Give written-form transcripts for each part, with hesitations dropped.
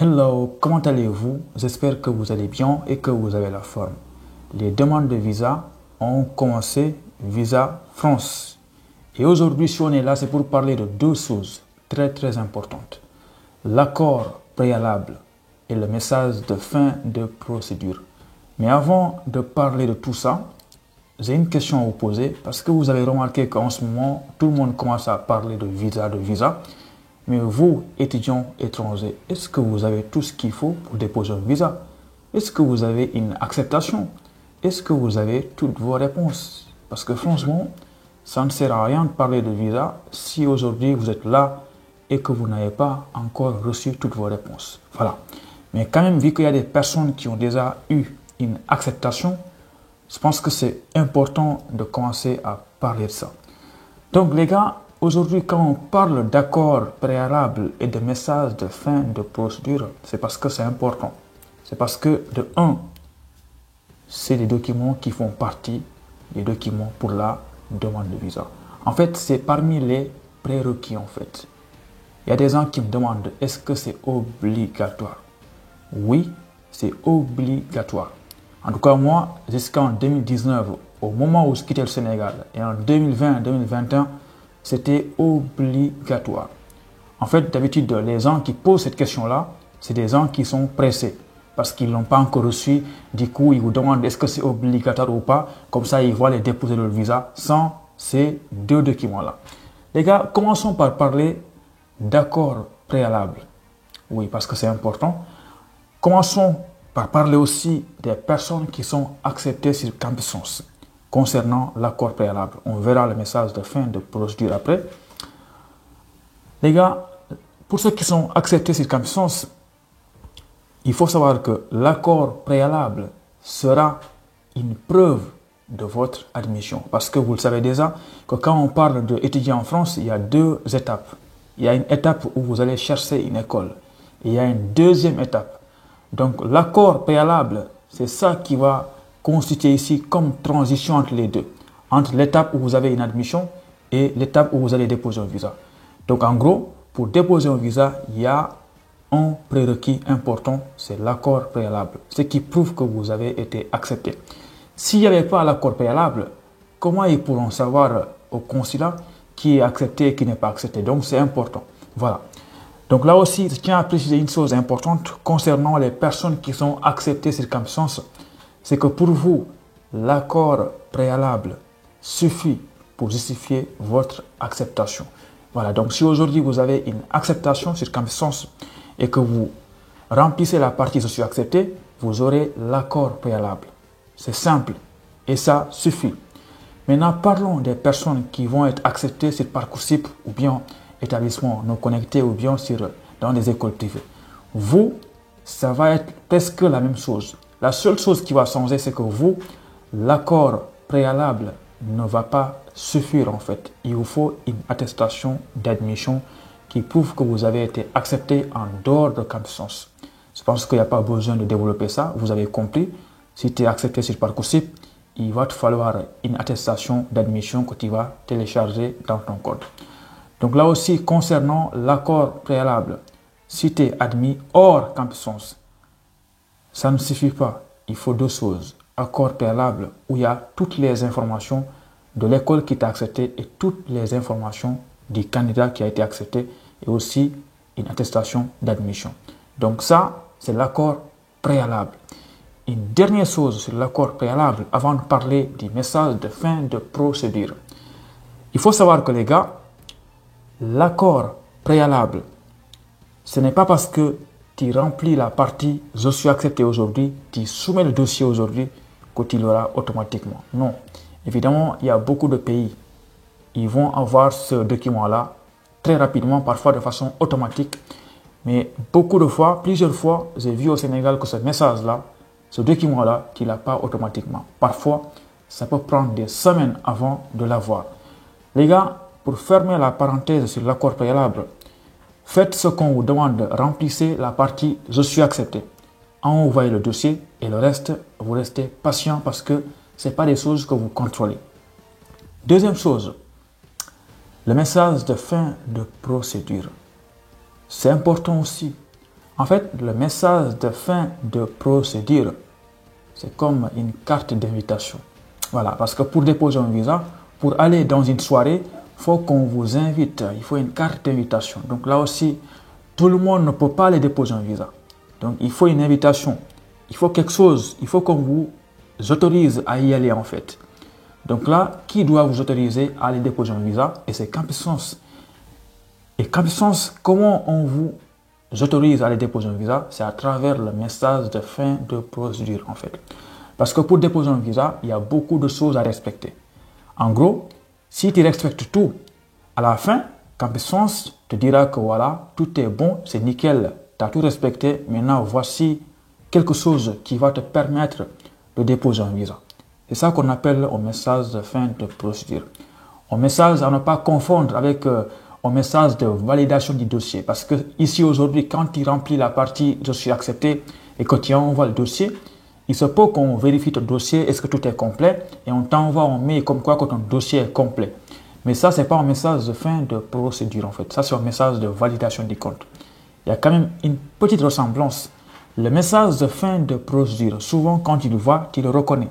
Hello, comment allez-vous? J'espère que vous allez bien et que vous avez la forme. Les demandes de visa ont commencé Visa France. Et aujourd'hui, si on est là, c'est pour parler de deux choses très importantes. L'accord préalable et le message de fin de procédure. Mais avant de parler de tout ça, j'ai une question à vous poser parce que vous avez remarqué qu'en ce moment, tout le monde commence à parler de visa. Mais vous, étudiants étrangers, est-ce que vous avez tout ce qu'il faut pour déposer un visa? Est-ce que vous avez une acceptation? Est-ce que vous avez toutes vos réponses? Parce que franchement, ça ne sert à rien de parler de visa si aujourd'hui vous êtes là et que vous n'avez pas encore reçu toutes vos réponses. Voilà. Mais quand même, vu qu'il y a des personnes qui ont déjà eu une acceptation, je pense que c'est important de commencer à parler de ça. Donc les gars, aujourd'hui quand on parle d'accord préalable et de message de fin de procédure, c'est parce que c'est important. C'est parce que de un, c'est des documents qui font partie des documents pour la demande de visa. En fait, c'est parmi les prérequis en fait. Il y a des gens qui me demandent, est-ce que c'est obligatoire? Oui, c'est obligatoire. En tout cas, moi, jusqu'en 2019, au moment où je quittais le Sénégal, et en 2020-2021, c'était obligatoire. En fait, d'habitude, les gens qui posent cette question-là, c'est des gens qui sont pressés parce qu'ils n'ont pas encore reçu. Du coup, ils vous demandent est-ce que c'est obligatoire ou pas. Comme ça, ils vont aller déposer leur visa sans ces deux documents-là. Les gars, commençons par parler d'accord préalable. Oui, parce que c'est important. Commençons par parler aussi des personnes qui sont acceptées sur Campus concernant l'accord préalable. On verra le message de fin de procédure après. Les gars, pour ceux qui sont acceptés sur Campus, il faut savoir que l'accord préalable sera une preuve de votre admission. Parce que vous le savez déjà que quand on parle d'étudier en France, il y a deux étapes. Il y a une étape où vous allez chercher une école. Et il y a une deuxième étape. Donc l'accord préalable, c'est ça qui va constituer ici comme transition entre les deux. Entre l'étape où vous avez une admission et l'étape où vous allez déposer un visa. Donc en gros, pour déposer un visa, il y a un prérequis important, c'est l'accord préalable. Ce qui prouve que vous avez été accepté. S'il n'y avait pas l'accord préalable, comment ils pourront savoir au consulat qui est accepté et qui n'est pas accepté? Donc c'est important. Voilà. Donc là aussi, je tiens à préciser une chose importante concernant les personnes qui sont acceptées sur Campus, c'est que pour vous, l'accord préalable suffit pour justifier votre acceptation. Voilà, donc si aujourd'hui vous avez une acceptation sur Campus et que vous remplissez la partie « Je suis accepté », vous aurez l'accord préalable. C'est simple et ça suffit. Maintenant, parlons des personnes qui vont être acceptées sur Parcoursup ou bien établissements non connectés ou bien dans des écoles privées. Vous, ça va être presque la même chose. La seule chose qui va changer, c'est que vous, l'accord préalable ne va pas suffire en fait. Il vous faut une attestation d'admission qui prouve que vous avez été accepté en dehors de Campus. Je pense qu'il n'y a pas besoin de développer ça. Vous avez compris. Si tu es accepté sur Parcoursup, il va te falloir une attestation d'admission que tu vas télécharger dans ton code. Donc là aussi, concernant l'accord préalable, si tu es admis hors Campus, ça ne suffit pas. Il faut deux choses. Accord préalable où il y a toutes les informations de l'école qui t'a accepté et toutes les informations du candidat qui a été accepté et aussi une attestation d'admission. Donc ça, c'est l'accord préalable. Une dernière chose sur l'accord préalable avant de parler du message de fin de procédure. Il faut savoir que les gars, l'accord préalable, ce n'est pas parce que tu remplis la partie « Je suis accepté aujourd'hui », tu soumets le dossier aujourd'hui que tu l'auras automatiquement. Non. Évidemment, il y a beaucoup de pays. Ils vont avoir ce document-là très rapidement, parfois de façon automatique. Mais beaucoup de fois, plusieurs fois, j'ai vu au Sénégal que ce message-là, ce document-là, tu ne l'as pas automatiquement. Parfois, ça peut prendre des semaines avant de l'avoir. Les gars, pour fermer la parenthèse sur l'accord préalable, faites ce qu'on vous demande, remplissez la partie « Je suis accepté ». Envoyez le dossier et le reste, vous restez patient parce que ce n'est pas des choses que vous contrôlez. Deuxième chose, le message de fin de procédure. C'est important aussi. En fait, le message de fin de procédure, c'est comme une carte d'invitation. Voilà, parce que pour déposer un visa, pour aller dans une soirée, il faut qu'on vous invite. Il faut une carte d'invitation. Donc là aussi, tout le monde ne peut pas aller déposer un visa. Donc il faut une invitation. Il faut quelque chose. Il faut qu'on vous autorise à y aller en fait. Donc là, qui doit vous autoriser à aller déposer un visa? Et c'est Campus France. Et Campus France, comment on vous autorise à aller déposer un visa? C'est à travers le message de fin de procédure en fait. Parce que pour déposer un visa, il y a beaucoup de choses à respecter. En gros, si tu respectes tout, à la fin, Campus France te dira que voilà, tout est bon, c'est nickel, tu as tout respecté. Maintenant, voici quelque chose qui va te permettre de déposer un visa. C'est ça qu'on appelle un message de fin de procédure. Un message à ne pas confondre avec un message de validation du dossier. Parce que ici aujourd'hui, quand tu remplis la partie je suis accepté et que tu envoies le dossier, il se peut qu'on vérifie ton dossier, est-ce que tout est complet, et on t'envoie un mail comme quoi que ton dossier est complet. Mais ça, ce n'est pas un message de fin de procédure en fait. Ça, c'est un message de validation du compte. Il y a quand même une petite ressemblance. Le message de fin de procédure, souvent quand tu le vois, tu le reconnais.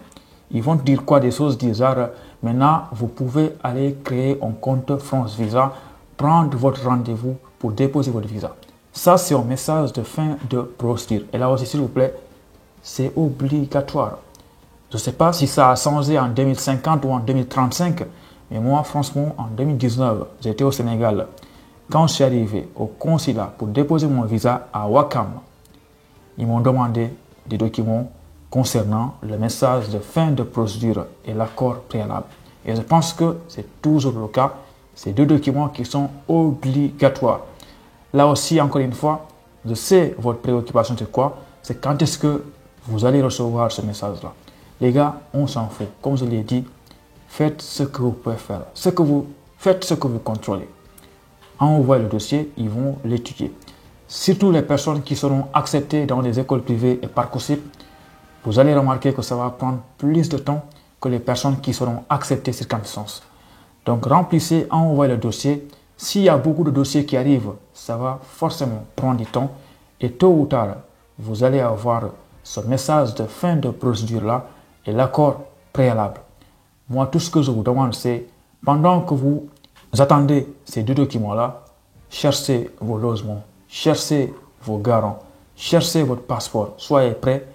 Ils vont te dire quoi? Des choses du genre, maintenant, vous pouvez aller créer un compte France Visa, prendre votre rendez-vous pour déposer votre visa. Ça, c'est un message de fin de procédure. Et là aussi, s'il vous plaît, c'est obligatoire. Je ne sais pas si ça a changé en 2050 ou en 2035, mais moi, franchement, en 2019, j'étais au Sénégal. Quand je suis arrivé au consulat pour déposer mon visa à Ouakam, ils m'ont demandé des documents concernant le message de fin de procédure et l'accord préalable. Et je pense que c'est toujours le cas. Ces deux documents qui sont obligatoires. Là aussi, encore une fois, je sais votre préoccupation c'est quoi? C'est quand est-ce que vous allez recevoir ce message-là. Les gars, on s'en fout. Comme je l'ai dit, faites ce que vous pouvez faire. Faites ce que vous contrôlez. Envoyez le dossier, ils vont l'étudier. Surtout les personnes qui seront acceptées dans les écoles privées et Parcoursup, vous allez remarquer que ça va prendre plus de temps que les personnes qui seront acceptées sur Campus France. Donc remplissez, envoyez le dossier. S'il y a beaucoup de dossiers qui arrivent, ça va forcément prendre du temps. Et tôt ou tard, vous allez avoir ce message de fin de procédure-là et l'accord préalable. Moi, tout ce que je vous demande, c'est pendant que vous attendez ces deux documents-là, cherchez vos logements, cherchez vos garants, cherchez votre passeport. Soyez prêts.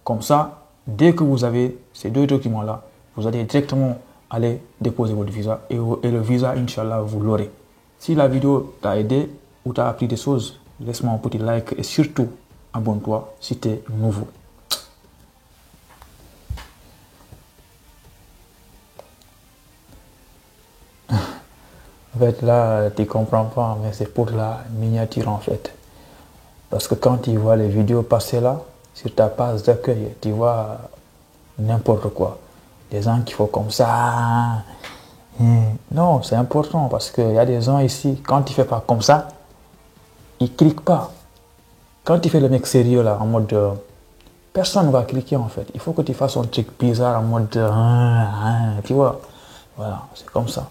Comme ça, dès que vous avez ces deux documents-là, vous allez directement aller déposer votre visa et le visa, Inch'Allah, vous l'aurez. Si la vidéo t'a aidé ou t'a appris des choses, laisse-moi un petit like et surtout, abonne-toi si tu es nouveau. En fait, là, tu ne comprends pas, mais c'est pour la miniature en fait. Parce que quand tu vois les vidéos passer là, sur ta page d'accueil, tu vois n'importe quoi. Des gens qui font comme ça. Non, c'est important parce qu'il y a des gens ici, quand tu ne fais pas comme ça, ils ne cliquent pas. Quand tu fais le mec sérieux là, en mode... personne ne va cliquer en fait. Il faut que tu fasses un truc bizarre en mode... tu vois. Voilà, c'est comme ça.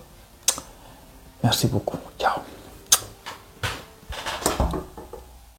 Merci beaucoup. Ciao.